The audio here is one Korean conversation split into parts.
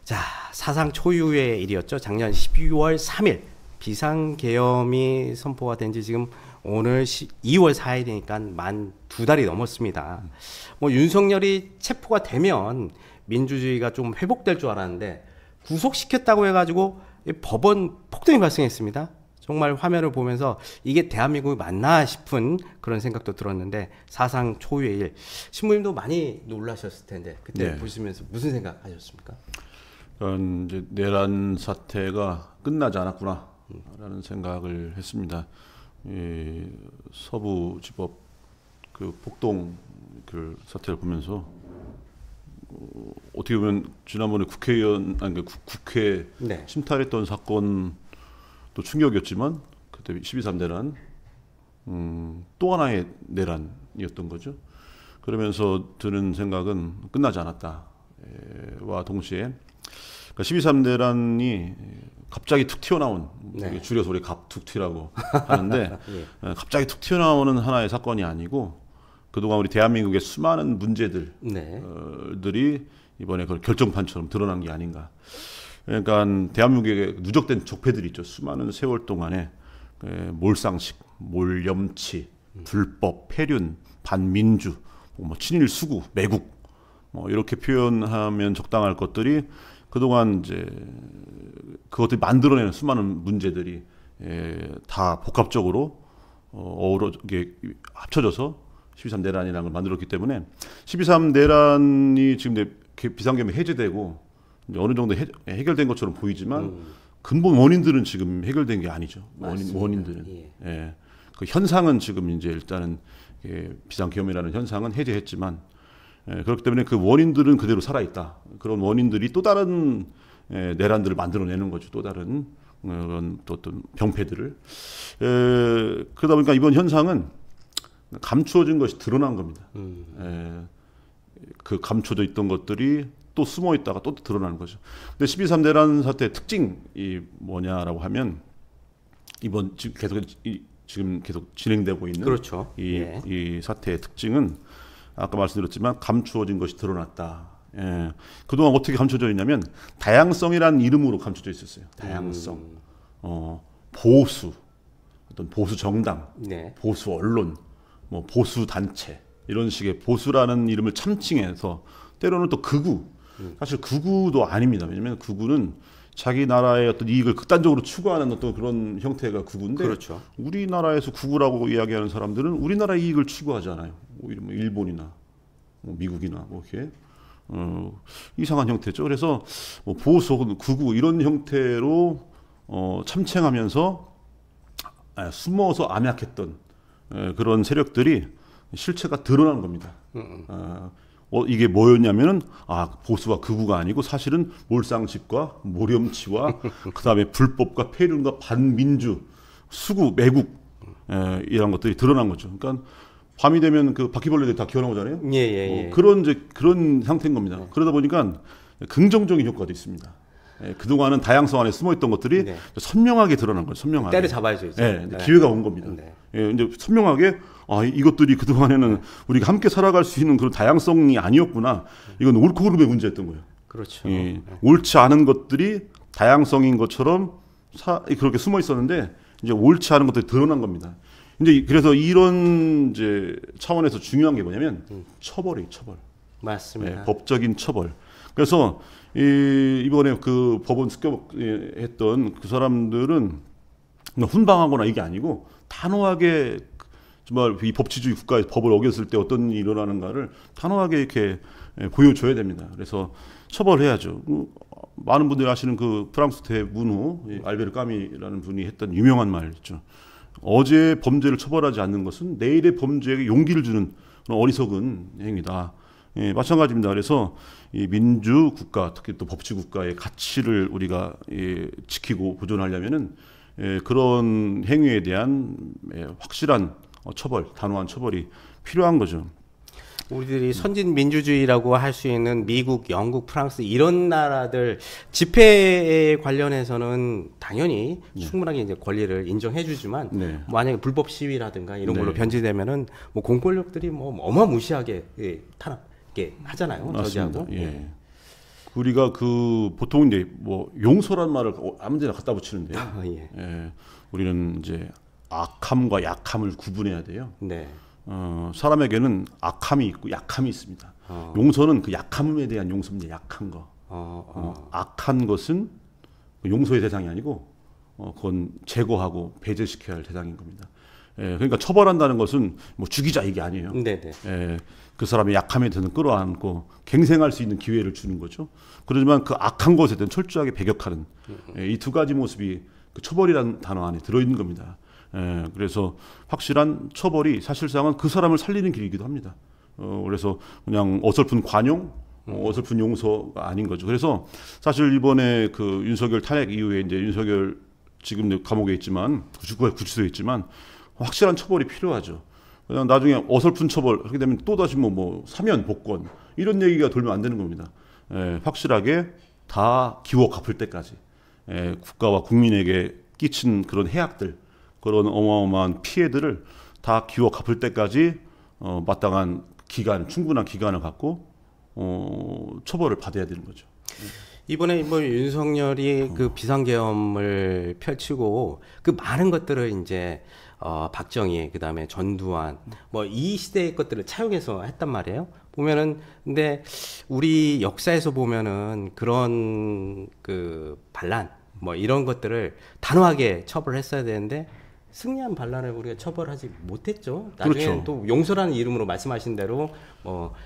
자, 사상 초유의 일이었죠. 작년 12월 3일 비상계엄이 선포가 된 지 지금 오늘 2월 4일이니까 만 2달이 넘었습니다. 뭐 윤석열이 체포가 되면 민주주의가 좀 회복될 줄 알았는데 구속시켰다고 해가지고 법원 폭동이 발생했습니다. 정말 화면을 보면서 이게 대한민국이 맞나 싶은 그런 생각도 들었는데 사상 초유의 일. 신부님도 많이 놀라셨을 텐데 그때 보시면서 무슨 생각하셨습니까? 이제 내란 사태가 끝나지 않았구나라는 생각을 했습니다. 이 서부지법 그 폭동 그 사태를 보면서 어떻게 보면 지난번에 국회 침탈했던 사건도 충격이었지만 그때 12.3 내란 또 하나의 내란이었던 거죠. 그러면서 드는 생각은 끝나지 않았다와 동시에 12.3 내란이 갑자기 툭 튀어나온 줄여서 우리 갑툭튀라고 하는데 갑자기 툭 튀어나오는 하나의 사건이 아니고 그동안 우리 대한민국의 수많은 문제들이 이번에 그 결정판처럼 드러난 게 아닌가. 그러니까 대한민국에 누적된 적폐들이 있죠. 수많은 세월 동안에 몰상식, 몰염치, 불법, 폐륜, 반민주, 뭐 친일 수구, 매국 이렇게 표현하면 적당할 것들이 그동안 이제 그것들이 만들어내는 수많은 문제들이 다 복합적으로 어우러 합쳐져서 12.3 내란이라는 걸 만들었기 때문에 12.3 내란이 지금 비상계엄이 해제되고 어느 정도 해결된 것처럼 보이지만 근본 원인들은 지금 해결된 게 아니죠. 원인들은 그 현상은 지금 이제 일단은 비상계엄이라는 현상은 해제했지만 그렇기 때문에 그 원인들은 그대로 살아있다. 그런 원인들이 또 다른 내란들을 만들어내는 거죠. 또 다른 그런 또 어떤 병폐들을. 그러다 보니까 이번 현상은 감추어진 것이 드러난 겁니다. 그 감춰져 있던 것들이 또 숨어 있다가 또 드러나는 거죠. 근데 12.3 내란 사태의 특징이 뭐냐라고 하면 이번 지금 계속 진행되고 있는 그렇죠. 이 사태의 특징은 아까 말씀드렸지만 감추어진 것이 드러났다. 그동안 어떻게 감춰져 있냐면 다양성이라는 이름으로 감춰져 있었어요. 다양성, 보수, 어떤 보수 정당, 보수 언론, 뭐 보수 단체 이런 식의 보수라는 이름을 참칭해서 때로는 또 극우, 사실 극우도 아닙니다. 왜냐하면 극우는 자기 나라의 어떤 이익을 극단적으로 추구하는 어떤 그런 형태가 극우인데 그렇죠. 우리나라에서 극우라고 이야기하는 사람들은 우리나라 이익을 추구하잖아요. 오히려 뭐 일본이나 뭐 미국이나 뭐 이렇게 이상한 형태죠. 그래서 뭐 보수 혹은 극우 이런 형태로 참칭하면서 숨어서 암약했던 그런 세력들이 실체가 드러난 겁니다. 이게 뭐였냐면은 보수와 극우가 아니고 사실은 몰상식과 몰염치와 그다음에 불법과 폐륜과 반민주, 수구, 매국 이런 것들이 드러난 거죠. 그러니까 밤이 되면 그 바퀴벌레들이 다 기어나오잖아요. 그런 상태인 겁니다. 그러다 보니까 긍정적인 효과도 있습니다. 그동안은 다양성 안에 숨어있던 것들이 선명하게 드러난 거죠. 선명하게. 때를 잡아야죠. 이제. 기회가 온 겁니다. 이제 선명하게 이것들이 그동안에는 우리가 함께 살아갈 수 있는 그런 다양성이 아니었구나. 이건 옳고 그름의 문제였던 거예요. 그렇죠. 옳지 않은 것들이 다양성인 것처럼 그렇게 숨어 있었는데 이제 옳지 않은 것들이 드러난 겁니다. 이제 그래서 이런 이제 차원에서 중요한 게 뭐냐면 처벌이에요. 처벌. 맞습니다. 법적인 처벌. 그래서 이번에 그 법원 습격했던 그 사람들은 훈방하거나 이게 아니고 단호하게 정말 이 법치주의 국가의 법을 어겼을 때 어떤 일이 일어나는가를 단호하게 이렇게 보여줘야 됩니다. 그래서 처벌해야죠. 많은 분들이 아시는 그 프랑스 대문호 알베르 까미라는 분이 했던 유명한 말 있죠. 어제의 범죄를 처벌하지 않는 것은 내일의 범죄에게 용기를 주는 그런 어리석은 행위다. 마찬가지입니다. 그래서 이 민주 국가, 특히 또 법치 국가의 가치를 우리가 지키고 보존하려면은 그런 행위에 대한 확실한 처벌, 단호한 처벌이 필요한 거죠. 우리들이 선진 민주주의라고 할 수 있는 미국, 영국, 프랑스 이런 나라들 집회에 관련해서는 당연히 충분하게 이제 권리를 인정해주지만 만약에 불법 시위라든가 이런 걸로 변질되면은 뭐 공권력들이 뭐 어마무시하게 탄압게 하잖아요. 저지하고. 우리가 그 보통 이제 뭐 용서란 말을 아무데나 갖다 붙이는데요. 예. 예, 우리는 이제 악함과 약함을 구분해야 돼요. 네. 사람에게는 악함이 있고 약함이 있습니다. 용서는 그 약함에 대한 용서입니다. 약한 거. 악한 것은 용서의 대상이 아니고 그건 제거하고 배제시켜야 할 대상인 겁니다. 예, 그러니까 처벌한다는 것은 뭐 죽이자 이게 아니에요. 네네. 예, 그 사람의 약함에 대해서 끌어안고 갱생할 수 있는 기회를 주는 거죠. 그렇지만 그 악한 것에 대한 철저하게 배격하는 이 두 가지 모습이 그 처벌이라는 단어 안에 들어있는 겁니다. 예, 그래서 확실한 처벌이 사실상은 그 사람을 살리는 길이기도 합니다. 그래서 그냥 어설픈 관용, 어설픈 용서가 아닌 거죠. 그래서 사실 이번에 그 윤석열 탄핵 이후에 이제 윤석열 지금 감옥에 있지만 구치소에 있지만 확실한 처벌이 필요하죠. 그냥 나중에 어설픈 처벌 하게 되면 또 다시 뭐 사면 복권 이런 얘기가 돌면 안 되는 겁니다. 확실하게 다 기워 갚을 때까지 국가와 국민에게 끼친 그런 해악들, 그런 어마어마한 피해들을 다 기워 갚을 때까지 마땅한 기간, 충분한 기간을 갖고 처벌을 받아야 되는 거죠. 이번에 뭐 윤석열이 그 비상계엄을 펼치고 그 많은 것들을 이제 박정희 그다음에 전두환 뭐 이 시대의 것들을 차용해서 했단 말이에요. 보면은 근데 우리 역사에서 보면은 그런 그 반란 뭐 이런 것들을 단호하게 처벌했어야 되는데 승리한 반란을 우리가 처벌하지 못했죠. 나중에 그렇죠. 또 용서라는 이름으로 말씀하신 대로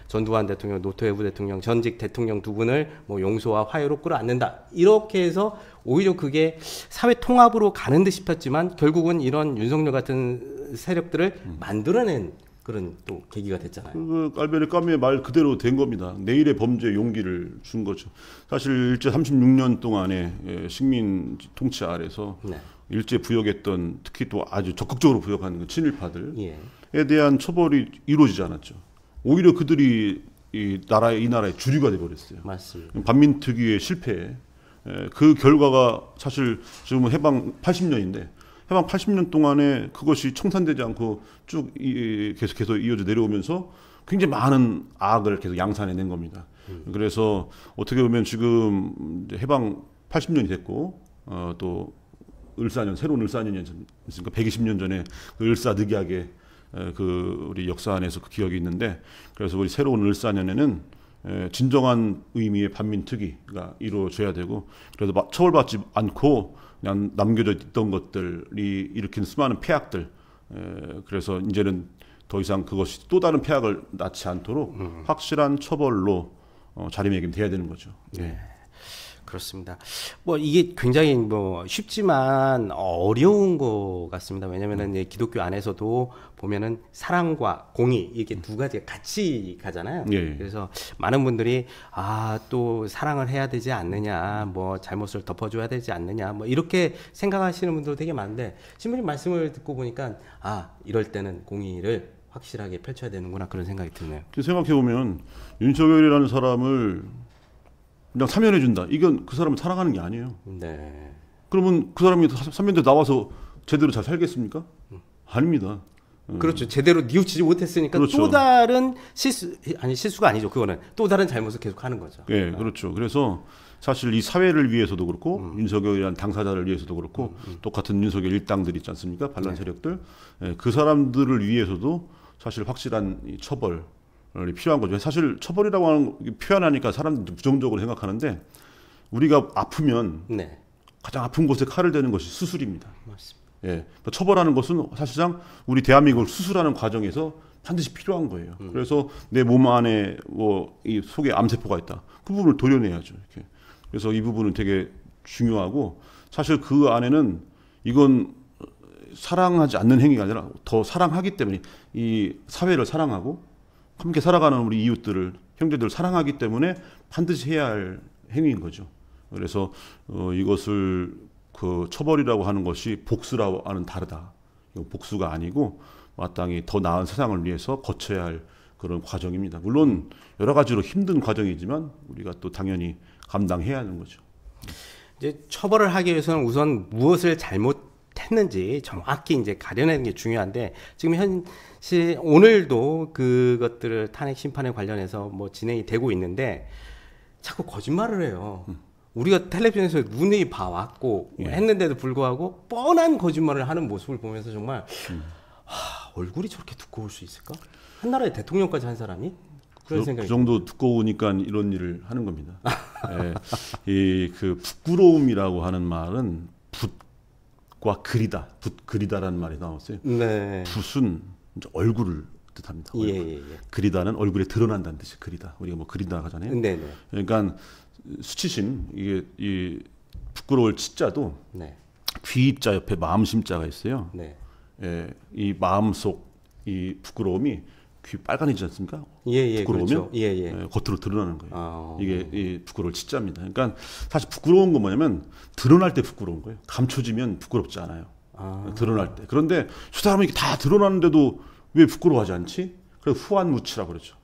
전두환 대통령, 노태우 대통령, 전직 대통령 두 분을 뭐 용서와 화해로 끌어안는다. 이렇게 해서 오히려 그게 사회 통합으로 가는 듯 싶었지만 결국은 이런 윤석열 같은 세력들을 만들어낸 그런 또 계기가 됐잖아요. 그 알베르 까미의 말 그대로 된 겁니다. 내일의 범죄에 용기를 준 거죠. 사실 일제 36년 동안의 식민 통치 아래서 네. 일제 부역했던 특히 또 아주 적극적으로 부역하는 그 친일파들에 예. 대한 처벌이 이루어지지 않았죠. 오히려 그들이 이 나라의 주류가 돼버렸어요. 맞습니다. 반민특위의 실패. 그 결과가 사실 지금 해방 80년인데 해방 80년 동안에 그것이 청산되지 않고 쭉 계속해서 이어져 내려오면서 굉장히 많은 악을 계속 양산해낸 겁니다. 그래서 어떻게 보면 지금 이제 해방 80년이 됐고 또 을사년 새로운 을사년이 있으니까 120년 전에 그 을사늑약의 그 우리 역사 안에서 그 기억이 있는데 그래서 우리 새로운 을사년에는 진정한 의미의 반민특위가 이루어져야 되고 그래서 처벌받지 않고 그냥 남겨져 있던 것들이 일으킨 수많은 폐악들 그래서 이제는 더 이상 그것이 또 다른 폐악을 낳지 않도록 확실한 처벌로 자리매김돼야 되는 거죠. 네. 그렇습니다. 뭐 이게 굉장히 뭐 쉽지만 어려운 것 같습니다. 왜냐면은 기독교 안에서도 보면은 사랑과 공의 이게 두 가지가 같이 가잖아요. 예. 그래서 많은 분들이 또 사랑을 해야 되지 않느냐, 뭐 잘못을 덮어줘야 되지 않느냐, 뭐 이렇게 생각하시는 분들 되게 많은데 신부님 말씀을 듣고 보니까 이럴 때는 공의를 확실하게 펼쳐야 되는구나 그런 생각이 드네요. 생각해 보면 윤석열이라는 사람을 그냥 사면해 준다. 이건 그 사람을 사랑하는 게 아니에요. 네. 그러면 그 사람이 사면대 나와서 제대로 잘 살겠습니까? 아닙니다. 그렇죠. 제대로 뉘우치지 못했으니까 그렇죠. 또 다른 실수가 아니죠. 그거는 또 다른 잘못을 계속 하는 거죠. 예, 그렇죠. 그래서 사실 이 사회를 위해서도 그렇고 윤석열이라는 당사자를 위해서도 그렇고 똑같은 윤석열 일당들 있지 않습니까? 반란 세력들. 그 사람들을 위해서도 사실 확실한 이 처벌이 필요한 거죠. 사실 처벌이라고 하는 표현하니까 사람들이 부정적으로 생각하는데 우리가 아프면 가장 아픈 곳에 칼을 대는 것이 수술입니다. 맞습니다. 예, 처벌하는 것은 사실상 우리 대한민국을 수술하는 과정에서 반드시 필요한 거예요. 그래서 내 몸 안에 이 속에 암세포가 있다. 그 부분을 도려내야죠. 이렇게. 그래서 이 부분은 되게 중요하고 사실 그 안에는 이건 사랑하지 않는 행위가 아니라 더 사랑하기 때문에 이 사회를 사랑하고 함께 살아가는 우리 이웃들을 형제들을 사랑하기 때문에 반드시 해야 할 행위인 거죠. 그래서 이것을 그 처벌이라고 하는 것이 복수라고는 다르다. 이건 복수가 아니고 마땅히 더 나은 세상을 위해서 거쳐야 할 그런 과정입니다. 물론 여러 가지로 힘든 과정이지만 우리가 또 당연히 감당해야 하는 거죠. 이제 처벌을 하기 위해서는 우선 무엇을 잘못했는지 정확히 이제 가려내는 게 중요한데 지금 현실 오늘도 그것들을 탄핵 심판에 관련해서 뭐 진행이 되고 있는데 자꾸 거짓말을 해요. 우리가 텔레비전에서 눈이 봐왔고 했는데도 불구하고 뻔한 거짓말을 하는 모습을 보면서 정말 얼굴이 저렇게 두꺼울 수 있을까? 한 나라의 대통령까지 한 사람이? 그런 생각이 그 정도 두꺼우니까 이런 일을 하는 겁니다. 그 부끄러움이라고 하는 말은 붓과 그리다, 붓그리다라는 말이 나왔어요. 네. 붓은 이제 얼굴을 뜻합니다. 얼굴. 그리다는 얼굴에 드러난다는 뜻이 그리다. 우리가 뭐 그린다 하잖아요. 네네. 그러니까 수치심 이게 이 부끄러울 치자도 네. 귀자 옆에 마음심자가 있어요. 네. 이 마음속 이 부끄러움이 귀 빨간해지지 않습니까? 부끄러우면 그렇죠. 겉으로 드러나는 거예요. 아, 이게 이 부끄러울 치자입니다. 그러니까 사실 부끄러운 건 뭐냐면 드러날 때 부끄러운 거예요. 감춰지면 부끄럽지 않아요. 드러날 때. 그런데 저 사람이 다 드러나는데도 왜 부끄러워하지 않지? 그래서 후한무치라고 그러죠.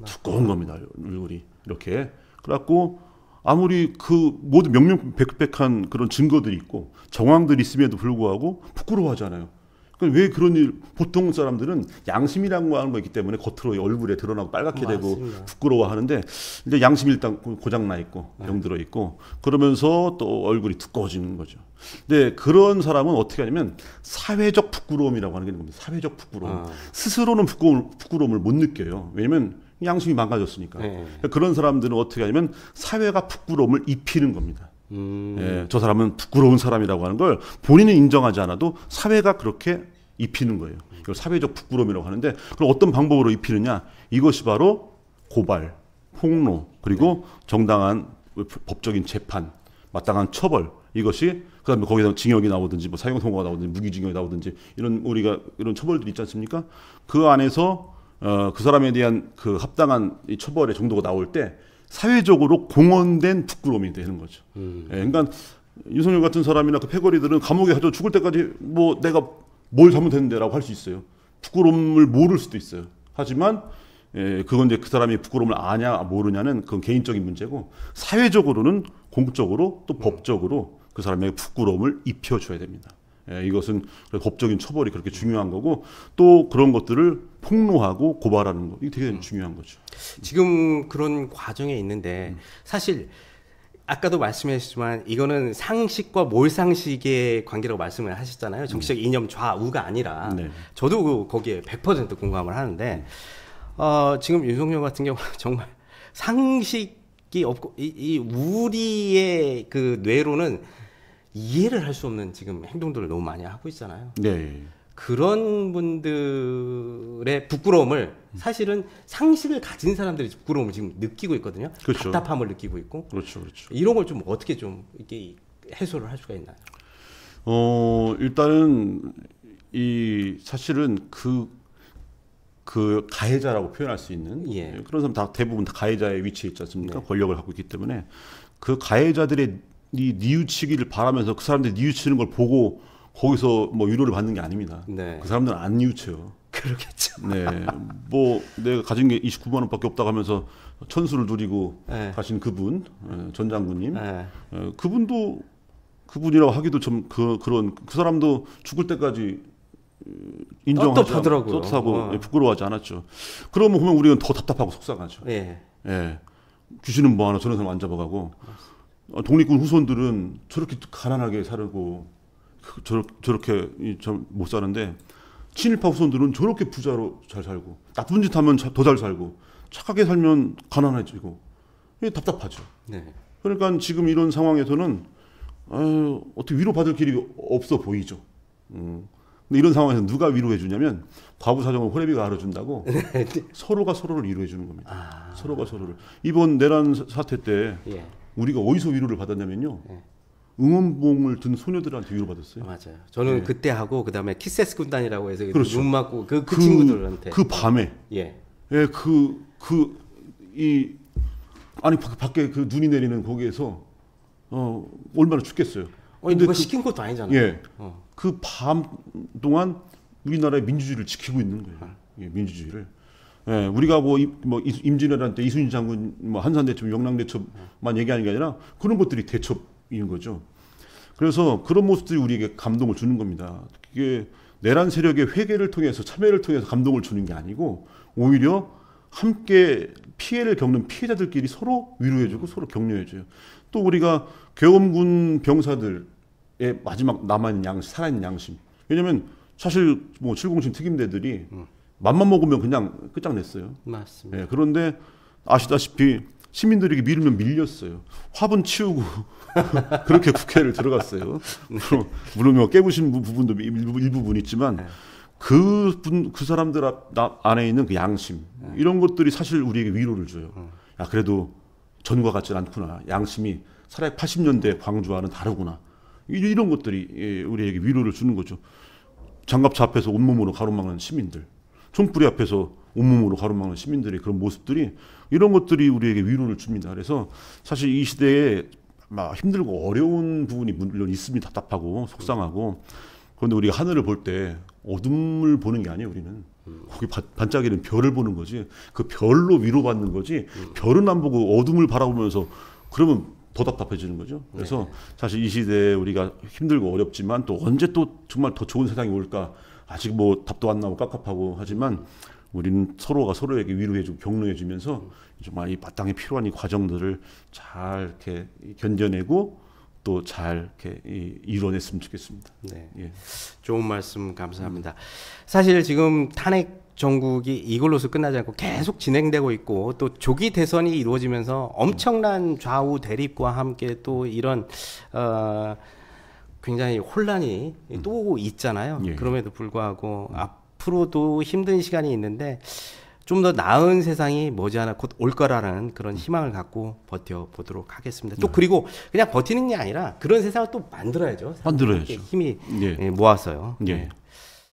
두꺼운 겁니다. 얼굴이 이렇게. 그래갖고 아무리 그 모든 명명백백한 그런 증거들이 있고 정황들이 있음에도 불구하고 부끄러워하잖아요. 그러니까 왜 그런 일, 보통 사람들은 양심이라는 거 하는 거 있기 때문에 겉으로 얼굴에 드러나고 빨갛게 되고 부끄러워하는데 이제 양심이 일단 고장 나 있고 병들어 있고 그러면서 또 얼굴이 두꺼워지는 거죠. 근데 그런 사람은 어떻게 하냐면 사회적 부끄러움이라고 하는 게 있는 겁니다. 사회적 부끄러움. 스스로는 부끄러움을 못 느껴요. 왜냐면 양심이 망가졌으니까. 그런 사람들은 어떻게 하냐면 사회가 부끄러움을 입히는 겁니다. 저 사람은 부끄러운 사람이라고 하는 걸 본인은 인정하지 않아도 사회가 그렇게 입히는 거예요. 이걸 사회적 부끄러움이라고 하는데 그럼 어떤 방법으로 입히느냐? 이것이 바로 고발, 폭로, 그리고 정당한 법적인 재판, 마땅한 처벌 이것이 그다음에 거기서 징역이 나오든지 뭐 사형 선고가 나오든지 무기징역이 나오든지 이런 우리가 이런 처벌들이 있지 않습니까? 그 안에서 그 사람에 대한 그 합당한 이 처벌의 정도가 나올 때 사회적으로 공언된 부끄러움이 되는 거죠. 그러니까 윤석열 같은 사람이나 그 패거리들은 감옥에 가서 죽을 때까지 뭐 내가 뭘 잘못했는데라고 할 수 있어요. 부끄러움을 모를 수도 있어요. 하지만 그건 이제 그 사람이 부끄러움을 아냐 모르냐는 그건 개인적인 문제고 사회적으로는 공적으로 또 법적으로 그 사람에게 부끄러움을 입혀줘야 됩니다. 이것은 법적인 처벌이 그렇게 중요한 거고 또 그런 것들을 폭로하고 고발하는 거 이게 되게 중요한 거죠. 지금 그런 과정에 있는데 사실 아까도 말씀하셨지만 이거는 상식과 몰상식의 관계라고 말씀을 하셨잖아요. 정치적 이념 좌우가 아니라 저도 거기에 100% 공감을 하는데 지금 윤석열 같은 경우는 정말 상식이 없고 이 우리의 그 뇌로는 이해를 할 수 없는 지금 행동들을 너무 많이 하고 있잖아요. 네. 그런 분들의 부끄러움을 사실은 상식을 가진 사람들이 부끄러움을 지금 느끼고 있거든요. 그렇죠. 답답함을 느끼고 있고. 그렇죠. 이런 걸 좀 어떻게 좀 이렇게 해소를 할 수가 있나요? 일단은 이 사실은 그 가해자라고 표현할 수 있는 그런 사람 다 대부분 다 가해자의 위치에 있지 않습니까? 권력을 갖고 있기 때문에 그 가해자들의 뉘우치기를 바라면서 그 사람들이 뉘우치는 걸 보고 거기서 뭐 위로를 받는 게 아닙니다. 그 사람들은 안 뉘우쳐요. 그렇겠죠. 뭐 내가 가진 게 29만 원밖에 없다고 하면서 천수를 누리고 가신 그분 전 장군님, 그분도 그분이라고 하기도 좀 그런 그 사람도 죽을 때까지 인정하지 않고 떳하고 부끄러워하지 않았죠. 그러면 보면 우리는 더 답답하고 속상하죠. 귀신은 뭐 하나 저런 사람 안 잡아가고 독립군 후손들은 저렇게 가난하게 살고 저렇게 못 사는데 친일파 후손들은 저렇게 부자로 잘 살고 나쁜 짓 하면 더 잘 살고 착하게 살면 가난해지고 이게 답답하죠. 그러니까 지금 이런 상황에서는 어떻게 위로받을 길이 없어 보이죠. 근데 이런 상황에서 누가 위로해 주냐면 과부 사정을 호래비가 알아준다고 서로가 서로를 위로해 주는 겁니다. 서로가 서로를. 이번 내란 사태 때 우리가 어디서 위로를 받았냐면요. 응원봉을 든 소녀들한테 위로받았어요. 맞아요. 저는 그때 하고 그다음에 키세스 군단이라고 해서 눈 맞고 그 친구들한테 그 밤에 아니 밖에 그 눈이 내리는 거기에서 얼마나 춥겠어요. 누가 시킨 것도 아니잖아요. 그 밤 동안 우리나라의 민주주의를 지키고 있는 거예요. 민주주의를. 우리가 뭐 임진왜란 때 이순신 장군 뭐 한산대첩, 영랑대첩만 얘기하는 게 아니라 그런 것들이 대첩인 거죠. 그래서 그런 모습들이 우리에게 감동을 주는 겁니다. 이게 내란 세력의 회개를 통해서 참여를 통해서 감동을 주는 게 아니고 오히려 함께 피해를 겪는 피해자들끼리 서로 위로해주고 서로 격려해줘요. 또 우리가 계엄군 병사들의 마지막 남아있는 양심, 살아있는 양심. 왜냐면 사실 뭐 707 특임대들이 맘만 먹으면 그냥 끝장냈어요. 맞습니다. 예, 그런데 아시다시피 시민들에게 밀면 밀렸어요. 화분 치우고 그렇게 국회를 들어갔어요. 물론 뭐 깨부신 부분도 일부분 있지만 그 사람들 안에 있는 그 양심 이런 것들이 사실 우리에게 위로를 줘요. 야, 그래도 전과 같지 않구나. 양심이 차라리 80년대 광주와는 다르구나. 이런 것들이 우리에게 위로를 주는 거죠. 장갑차 앞에서 온몸으로 가로막는 시민들, 총뿌리 앞에서 온몸으로 가로막는 시민들의 그런 모습들이 이런 것들이 우리에게 위로를 줍니다. 그래서 사실 이 시대에 막 힘들고 어려운 부분이 물론 있습니다. 답답하고 속상하고. 그런데 우리가 하늘을 볼 때 어둠을 보는 게 아니에요. 우리는 거기 반짝이는 별을 보는 거지. 그 별로 위로받는 거지. 별은 안 보고 어둠을 바라보면서 그러면 더 답답해지는 거죠. 그래서 사실 이 시대에 우리가 힘들고 어렵지만 또 언제 또 정말 더 좋은 세상이 올까 아직 뭐 답도 안 나오고 깝깝하고 하지만 우리는 서로가 서로에게 위로해주고 격려해주면서 정말 이 마땅히 필요한 이 과정들을 잘 이렇게 견뎌내고 또 잘 이렇게 이뤄냈으면 좋겠습니다. 네. 예. 좋은 말씀 감사합니다. 사실 지금 탄핵 정국이 이걸로서 끝나지 않고 계속 진행되고 있고 또 조기 대선이 이루어지면서 엄청난 좌우 대립과 함께 또 이런 굉장히 혼란이 또 있잖아요. 예. 그럼에도 불구하고 앞으로도 힘든 시간이 있는데 좀 더 나은 세상이 머지않아 곧 올 거라는 그런 희망을 갖고 버텨보도록 하겠습니다. 또 그리고 그냥 버티는 게 아니라 그런 세상을 또 만들어야죠. 만들어야죠. 힘이 예. 모아서요. 예. 네.